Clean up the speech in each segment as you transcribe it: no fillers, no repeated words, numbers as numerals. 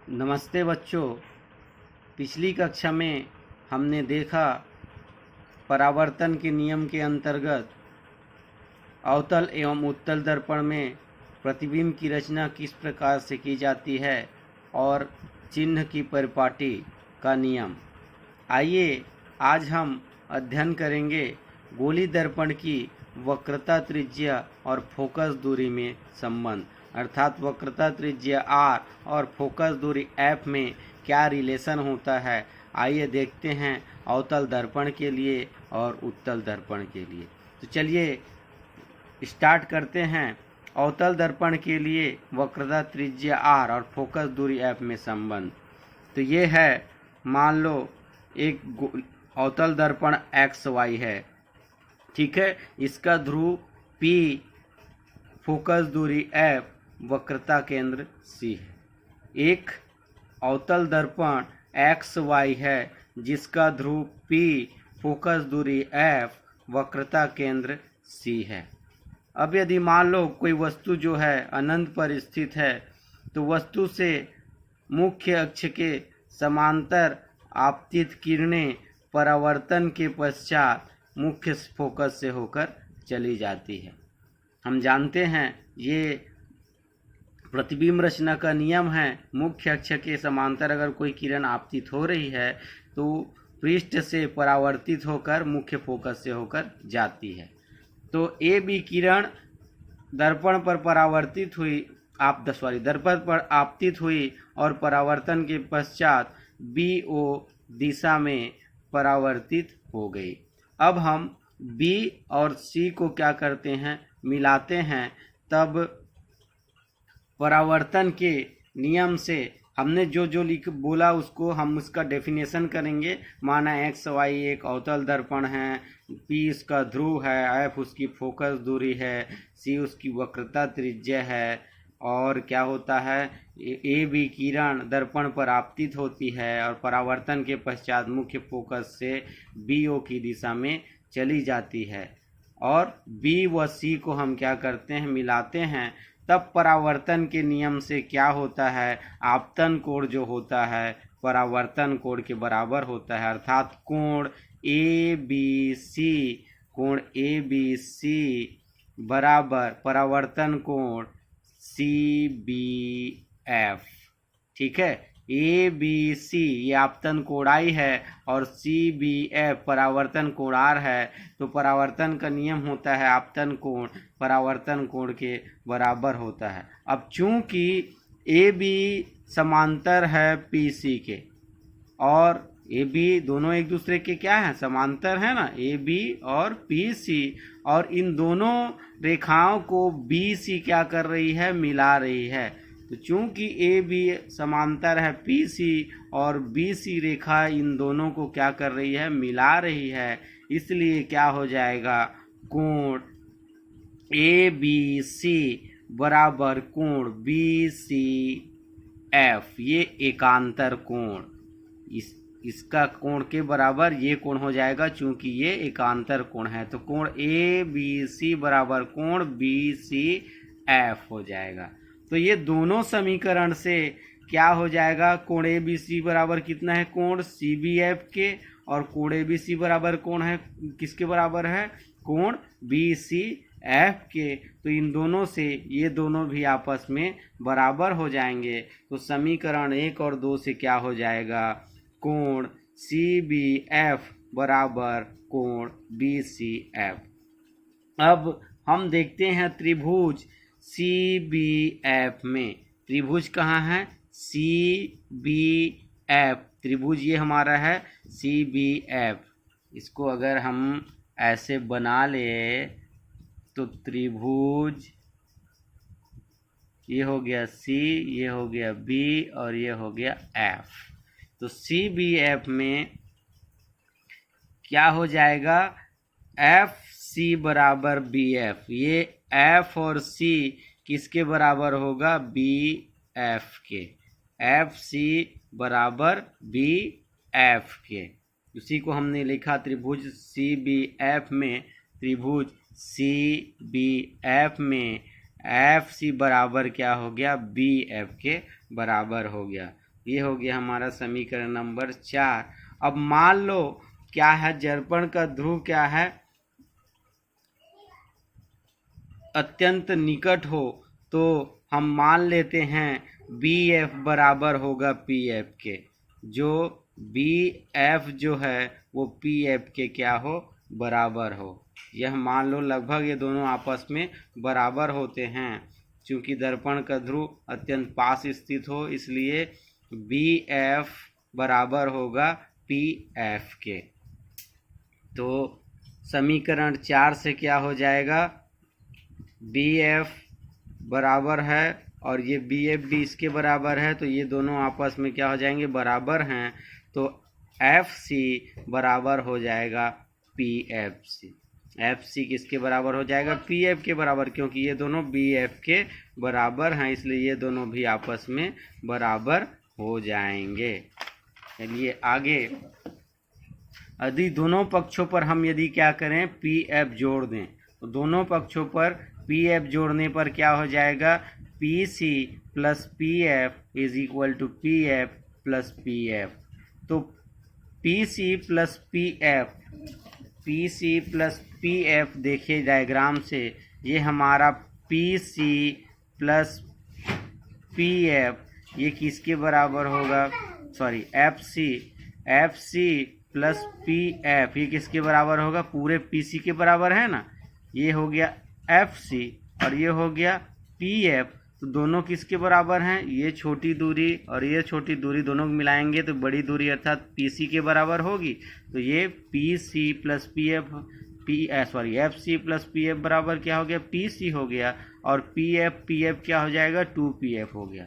नमस्ते बच्चों। पिछली कक्षा में हमने देखा परावर्तन के नियम के अंतर्गत अवतल एवं उत्तल दर्पण में प्रतिबिंब की रचना किस प्रकार से की जाती है और चिन्ह की परिपाटी का नियम। आइए आज हम अध्ययन करेंगे गोली दर्पण की वक्रता त्रिज्या और फोकस दूरी में संबंध, अर्थात वक्रता त्रिज्या r और फोकस दूरी f में क्या रिलेशन होता है। आइए देखते हैं अवतल दर्पण के लिए और उत्तल दर्पण के लिए। तो चलिए स्टार्ट करते हैं। अवतल दर्पण के लिए वक्रता त्रिज्या r और फोकस दूरी f में संबंध। तो ये है, मान लो एक अवतल दर्पण XY है, ठीक है। इसका ध्रुव P, फोकस दूरी F, वक्रता केंद्र C है। एक अवतल दर्पण XY है जिसका ध्रुव P, फोकस दूरी F, वक्रता केंद्र C है। अब यदि मान लो कोई वस्तु जो है अनंत पर स्थित है, तो वस्तु से मुख्य अक्ष के समांतर आपतित किरणें परावर्तन के पश्चात मुख्य फोकस से होकर चली जाती है। हम जानते हैं ये प्रतिबिंब रचना का नियम है। मुख्य अक्ष के समांतर अगर कोई किरण आपतित हो रही है तो पृष्ठ से परावर्तित होकर मुख्य फोकस से होकर जाती है। तो ए बी किरण दर्पण पर परावर्तित हुई, दर्पण पर आपतित हुई और परावर्तन के पश्चात बी ओ दिशा में परावर्तित हो गई। अब हम बी और सी को क्या करते हैं, मिलाते हैं। तब परावर्तन के नियम से हमने जो जो बोला उसको हम उसका डेफिनेशन करेंगे। माना XY एक अवतल दर्पण है, P इसका ध्रुव है, F उसकी फोकस दूरी है, C उसकी वक्रता त्रिज्या है, और क्या होता है, ए बी किरण दर्पण पर आपतित होती है और परावर्तन के पश्चात मुख्य फोकस से BO की दिशा में चली जाती है। और B व C को हम क्या करते हैं, मिलाते हैं। तब परावर्तन के नियम से क्या होता है, आपतन कोण जो होता है परावर्तन कोण के बराबर होता है, अर्थात कोण ABC बराबर परावर्तन कोण CBF, ठीक है। ABC ये आपतन कोण I है और CBF परावर्तन कोण R है। तो परावर्तन का नियम होता है आपतन कोण परावर्तन कोण के बराबर होता है। अब चूंकि AB समांतर है PC के, और AB दोनों एक दूसरे के क्या है, समांतर है ना, AB और PC, और इन दोनों रेखाओं को BC क्या कर रही है, मिला रही है। तो चूंकि AB समांतर है PC और BC रेखा इन दोनों को क्या कर रही है, मिला रही है, इसलिए क्या हो जाएगा, कोण ABC बराबर कोण BCF, ये एकांतर कोण, इसका कोण के बराबर ये कोण हो जाएगा चूंकि ये एकांतर कोण है। तो कोण ABC बराबर कोण BCF हो जाएगा। तो ये दोनों समीकरण से क्या हो जाएगा, कोण ABC बराबर कितना है, कोण CBF के, और कोण ABC बराबर कोण है, किसके बराबर है, कोण BCF के। तो इन दोनों से ये दोनों भी आपस में बराबर हो जाएंगे। तो समीकरण 1 और 2 से क्या हो जाएगा, कोण CBF बराबर कोण BCF। अब हम देखते हैं त्रिभुज CBF में। त्रिभुज कहाँ है, CBF, त्रिभुज ये हमारा है CBF। इसको अगर हम ऐसे बना ले तो त्रिभुज ये हो गया C, ये हो गया B और ये हो गया F। तो CBF में क्या हो जाएगा, FC बराबर BF, ये F और C किसके बराबर होगा, BF के, FC बराबर BF के। उसी को हमने लिखा त्रिभुज CBF में, त्रिभुज CBF में FC बराबर क्या हो गया, BF के बराबर हो गया। ये हो गया हमारा समीकरण नंबर 4। अब मान लो क्या है, दर्पण का ध्रुव क्या है, अत्यंत निकट हो, तो हम मान लेते हैं बी एफ बराबर होगा पी एफ के। जो बी एफ जो है वो पी एफ के क्या हो, बराबर हो। यह मान लो लगभग ये दोनों आपस में बराबर होते हैं। चूंकि दर्पण का ध्रुव अत्यंत पास स्थित हो, इसलिए बी एफ बराबर होगा पी एफ के। तो समीकरण 4 से क्या हो जाएगा, बी एफ बराबर है और ये बी एफ भी इसके बराबर है, तो ये दोनों आपस में क्या हो जाएंगे, बराबर हैं। तो एफ सी बराबर हो जाएगा P F C. F C किसके बराबर हो जाएगा, पी एफ के बराबर, क्योंकि ये दोनों बी एफ के बराबर हैं, इसलिए ये दोनों भी आपस में बराबर हो जाएंगे। चलिए आगे, यदि दोनों पक्षों पर हम यदि क्या करें, पी एफ जोड़ दें, तो दोनों पक्षों पर पी एफ जोड़ने पर क्या हो जाएगा, P C plus P F is equal to P F plus P F. तो P C plus P F, P C plus P F देखिए डायग्राम से, ये हमारा P C plus P F ये किसके बराबर होगा, sorry F C plus P F ये किसके बराबर होगा, पूरे पी सी के बराबर है ना। ये हो गया एफ सी और ये हो गया पी एफ, तो दोनों किसके बराबर हैं, ये छोटी दूरी और ये छोटी दूरी दोनों को मिलाएंगे तो बड़ी दूरी अर्थात पी सी के बराबर होगी। तो ये P C plus P F F C plus P F बराबर क्या हो गया, पी सी हो गया, और पी एफ क्या हो जाएगा, 2pf हो गया।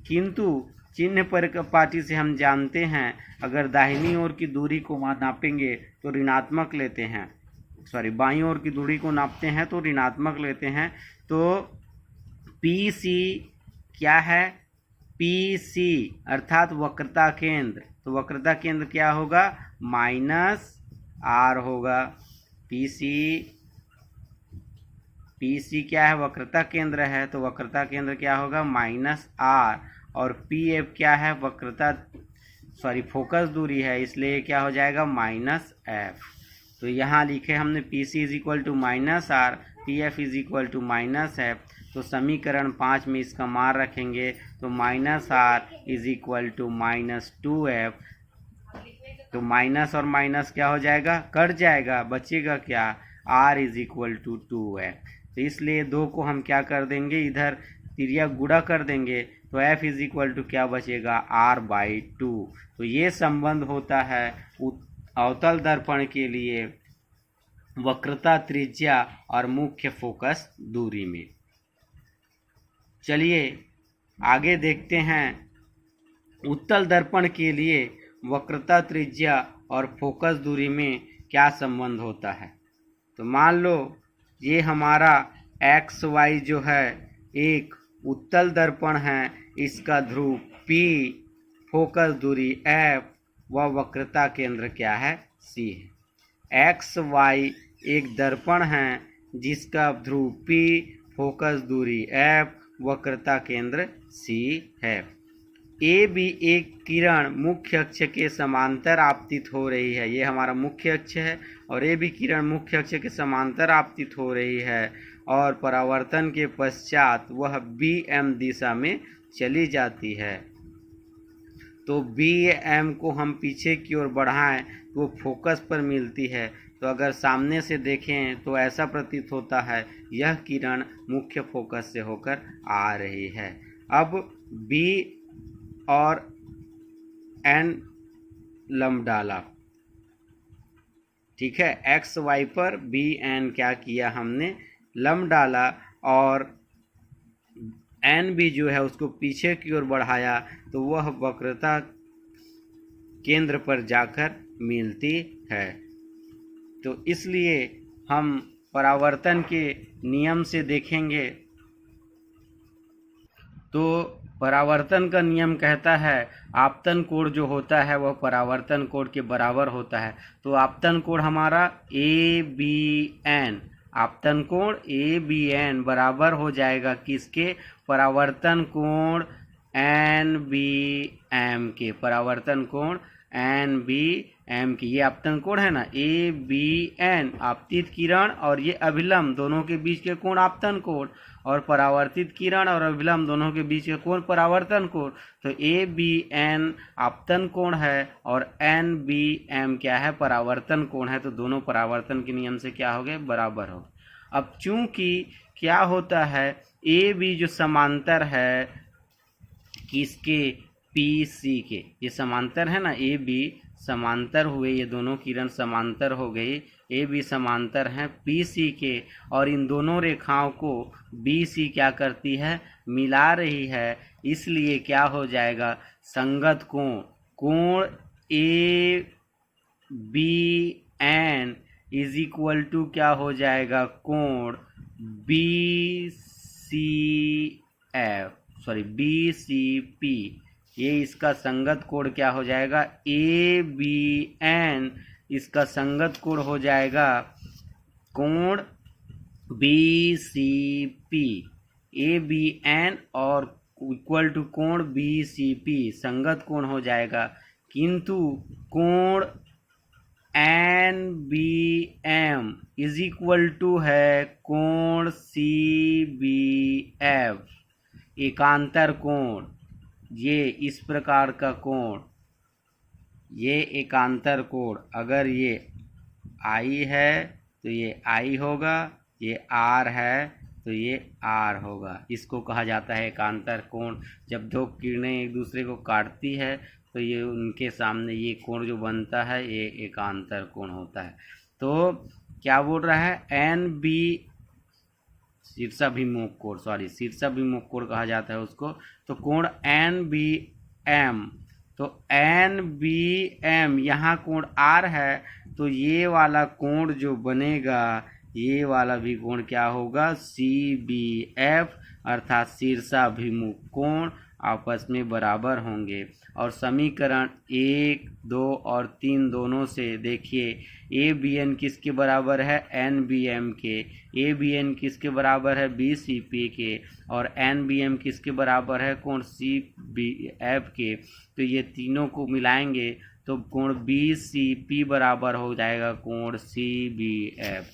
किंतु चिन्ह पर पाटी से हम जानते हैं, अगर दाहिनी ओर की दूरी को नापेंगे तो ऋणात्मक लेते हैं, सॉरी बाईं ओर की दूरी को नापते हैं तो ऋणात्मक लेते हैं। तो पी सी क्या है, पी सी अर्थात वक्रता केंद्र, तो वक्रता केंद्र क्या होगा, माइनस आर होगा। पी सी क्या है, वक्रता केंद्र है, तो वक्रता केंद्र क्या होगा, माइनस आर। और पी एफ क्या है, फोकस दूरी है, इसलिए क्या हो जाएगा, माइनस एफ। तो यहाँ लिखे हमने P C is equal to minus R, P F is equal to minus F. तो समीकरण 5 में इसका मान रखेंगे तो minus R is equal to minus 2f। तो माइनस और माइनस क्या हो जाएगा, कट जाएगा, बचेगा क्या, r is equal to 2f। तो इसलिए 2 को हम क्या कर देंगे, इधर तिरिया गुणा कर देंगे, तो f इज इक्वल टू क्या बचेगा, r/2। तो ये संबंध होता है अवतल दर्पण के लिए वक्रता त्रिज्या और मुख्य फोकस दूरी में। चलिए आगे देखते हैं उत्तल दर्पण के लिए वक्रता त्रिज्या और फोकस दूरी में क्या संबंध होता है। तो मान लो ये हमारा एक्स वाई जो है एक उत्तल दर्पण है, इसका ध्रुव P, फोकस दूरी F व वक्रता केंद्र क्या है, C है। एक्स वाई एक दर्पण है जिसका ध्रुव P, फोकस दूरी F, वक्रता केंद्र C है। ए बी एक किरण मुख्य अक्ष के समांतर आपतित हो रही है, ये हमारा मुख्य अक्ष है, और ए बी किरण मुख्य अक्ष के समांतर आपतित हो रही है, और परावर्तन के पश्चात वह बी एम दिशा में चली जाती है। तो बी एम को हम पीछे की ओर बढ़ाएं तो वो फोकस पर मिलती है। तो अगर सामने से देखें तो ऐसा प्रतीत होता है यह किरण मुख्य फोकस से होकर आ रही है। अब बी और एन लंब डाला, ठीक है, एक्स वाई पर बी एन क्या किया हमने, लंब डाला, और एन भी जो है उसको पीछे की ओर बढ़ाया, तो वह वक्रता केंद्र पर जाकर मिलती है। तो इसलिए हम परावर्तन के नियम से देखेंगे तो परावर्तन का नियम कहता है आपतन कोण जो होता है वह परावर्तन कोण के बराबर होता है। तो आपतन कोण हमारा ए बी एन, आपतन कोण ए बी एन बराबर हो जाएगा किसके, परावर्तन कोण एन बी एम के, परावर्तन कोण एन बी एम की। ये आपतन कोण है ना, ए बी एन आपतित किरण और ये अभिलंब दोनों के बीच के कोण आपतन कोण, और परावर्तित किरण और अभिलंब दोनों के बीच के कोण परावर्तन कोण। तो ए बी एन आपतन कोण है और एन बी एम क्या है, परावर्तन कोण है। तो दोनों परावर्तन के नियम से क्या हो गए, बराबर हो। अब चूंकि क्या होता है, ए बी जो समांतर है किसके, पी सी के, ये समांतर है ना, ए बी समांतर हुए, ये दोनों किरण समांतर हो गई, ए बी समांतर हैं पी सी के, और इन दोनों रेखाओं को बी सी क्या करती है, मिला रही है। इसलिए क्या हो जाएगा, संगत कोण, कोण A B N is equal to क्या हो जाएगा, कोण B C F, sorry B C P, ये इसका संगत कोण क्या हो जाएगा, ए बी एन, इसका संगत कोण हो जाएगा कोण B C P, A B N और इक्वल टू कोण बी सी पी संगत कोण हो जाएगा। किंतु कोण N B M is equal to है कोण सी बी एफ, एकांतर कोण, ये इस प्रकार का कोण, ये एकांतर कोण, अगर ये आई है तो ये आई होगा, ये आर है तो ये आर होगा। इसको कहा जाता है एकांतर कोण। जब दो किरणें एक दूसरे को काटती है तो ये उनके सामने ये कोण जो बनता है ये एकांतर कोण होता है। तो क्या बोल रहा है, एन बी शीर्षाभिमुख कोण, सॉरी शीर्षाभिमुख कोण कहा जाता है उसको। तो कोण एन बी एम, तो एन बी एम यहाँ कोण आर है, तो ये वाला कोण जो बनेगा, ये वाला भी कोण क्या होगा, सी बी एफ, अर्थात शीर्षाभिमुख कोण आपस में बराबर होंगे। और समीकरण 1, 2 और 3 दोनों से देखिए, ए बी एन किसके बराबर है, एन बी एम के, ए बी एन किसके बराबर है, बी सी पी के, और एन बी एम किसके बराबर है, कोण सी बी एफ के। तो ये तीनों को मिलाएंगे तो कोण बी सी पी बराबर हो जाएगा कोण सी बी एफ।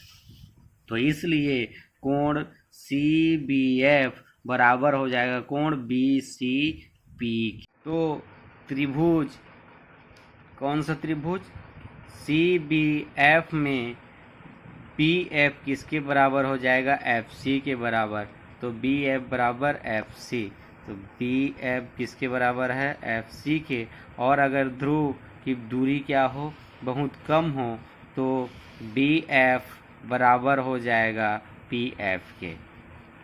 तो इसलिए कोण सी बी एफ बराबर हो जाएगा कोण बी सी पी। तो त्रिभुज, कौन सा त्रिभुज, सी बी एफ में पी एफ किसके बराबर हो जाएगा, एफ सी के बराबर। तो बी एफ बराबर एफ सी, तो बी एफ किसके बराबर है, एफ सी के। और अगर ध्रुव की दूरी क्या हो, बहुत कम हो, तो बी एफ बराबर हो जाएगा पी एफ के।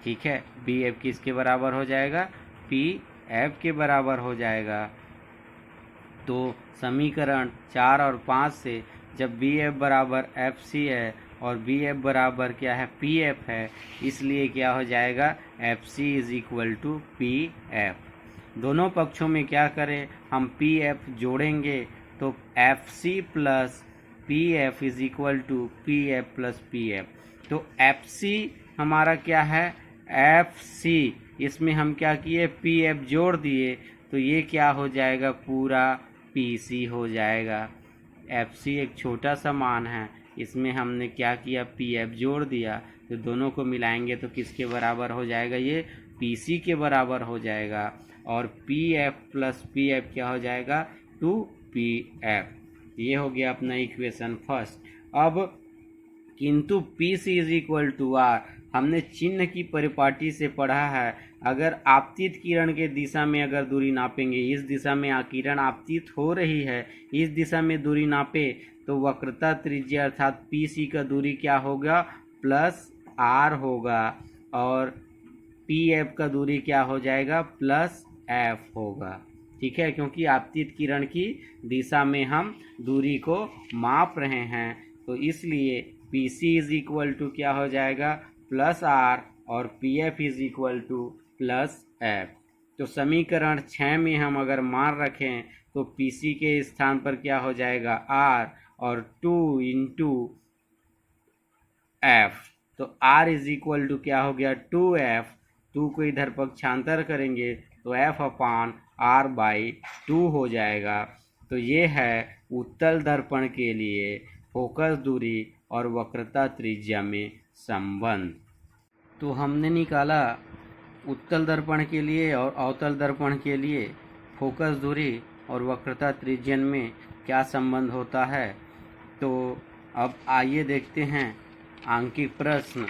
ठीक है, बी एफ किसके बराबर हो जाएगा, पी एफ के बराबर हो जाएगा। तो समीकरण 4 और 5 से जब बी एफ बराबर एफ सी है और बी एफ बराबर क्या है, पी एफ है, इसलिए क्या हो जाएगा, F C is equal to P F. दोनों पक्षों में क्या करें, हम पी एफ जोड़ेंगे तो F C plus P F is equal to P F plus P F. तो एफ सी हमारा क्या है, एफ सी, इसमें हम क्या किए, पी एफ जोड़ दिए, तो ये क्या हो जाएगा, पूरा पी सी हो जाएगा। एफ सी एक छोटा सा मान है, इसमें हमने क्या किया, पी एफ जोड़ दिया, तो दोनों को मिलाएंगे तो किसके बराबर हो जाएगा, ये पी सी के बराबर हो जाएगा। और P F plus P F क्या हो जाएगा, 2pf। ये हो गया अपना इक्वेशन फर्स्ट। अब किंतु P C is equal to R, हमने चिन्ह की परिपाटी से पढ़ा है, अगर आपतित किरण के दिशा में अगर दूरी नापेंगे, इस दिशा में किरण आपतित हो रही है, इस दिशा में दूरी नापे तो वक्रता त्रिज्या अर्थात पी सी का दूरी क्या होगा, प्लस आर होगा, और पी एफ का दूरी क्या हो जाएगा, प्लस एफ होगा। ठीक है, क्योंकि आपतित किरण की दिशा में हम दूरी को माप रहे हैं, तो इसलिए P C is equal to क्या हो जाएगा, प्लस आर, और P F is equal to plus F. तो समीकरण 6 में हम अगर मान रखें तो पी सी के स्थान पर क्या हो जाएगा, आर, और 2 इंटू एफ, तो आर इज इक्वल टू क्या हो गया, 2f, 2 को इधर पक्षांतर करेंगे तो F/R/2 हो जाएगा। तो ये है उत्तल दर्पण के लिए फोकस दूरी और वक्रता त्रिज्या में संबंध। तो हमने निकाला उत्तल दर्पण के लिए और अवतल दर्पण के लिए फोकस दूरी और वक्रता त्रिज्यन में क्या संबंध होता है। तो अब आइए देखते हैं आंकिक प्रश्न।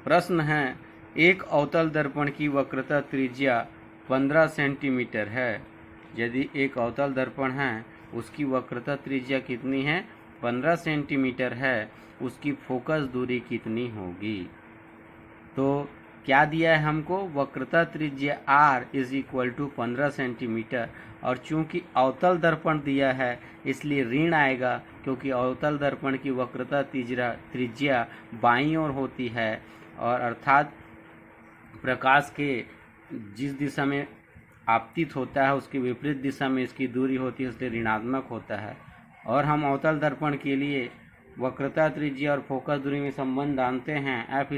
प्रश्न है, एक अवतल दर्पण की वक्रता त्रिज्या 15 सेंटीमीटर है। यदि एक अवतल दर्पण है उसकी वक्रता त्रिज्या कितनी है, 15 सेंटीमीटर है, उसकी फोकस दूरी कितनी होगी। तो क्या दिया है हमको, वक्रता त्रिज्या R = 15 सेंटीमीटर, और चूंकि अवतल दर्पण दिया है इसलिए ऋण आएगा, क्योंकि अवतल दर्पण की वक्रता त्रिज्या बाईं ओर होती है, और अर्थात प्रकाश के जिस दिशा में आपतित होता है उसके विपरीत दिशा में इसकी दूरी होती है, इसलिए ऋणात्मक होता है। और हम अवतल दर्पण के लिए वक्रता त्रिज्या और फोकस दूरी में संबंध जानते हैं, F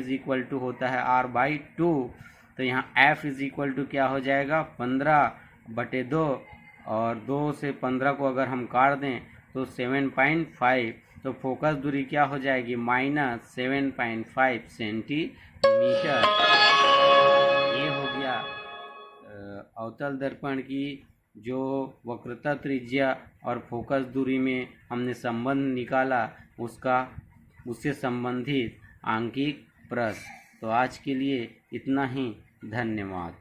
= होता है R/2। तो यहाँ F = क्या हो जाएगा, 15/2, और 2 से 15 को अगर हम काट दें तो 7.5। तो फोकस दूरी क्या हो जाएगी, -7.5 सेंटीमीटर। ये हो गया अवतल दर्पण की जो वक्रता त्रिज्या और फोकस दूरी में हमने संबंध निकाला उससे संबंधित आंकिक प्रश्न। तो आज के लिए इतना ही, धन्यवाद।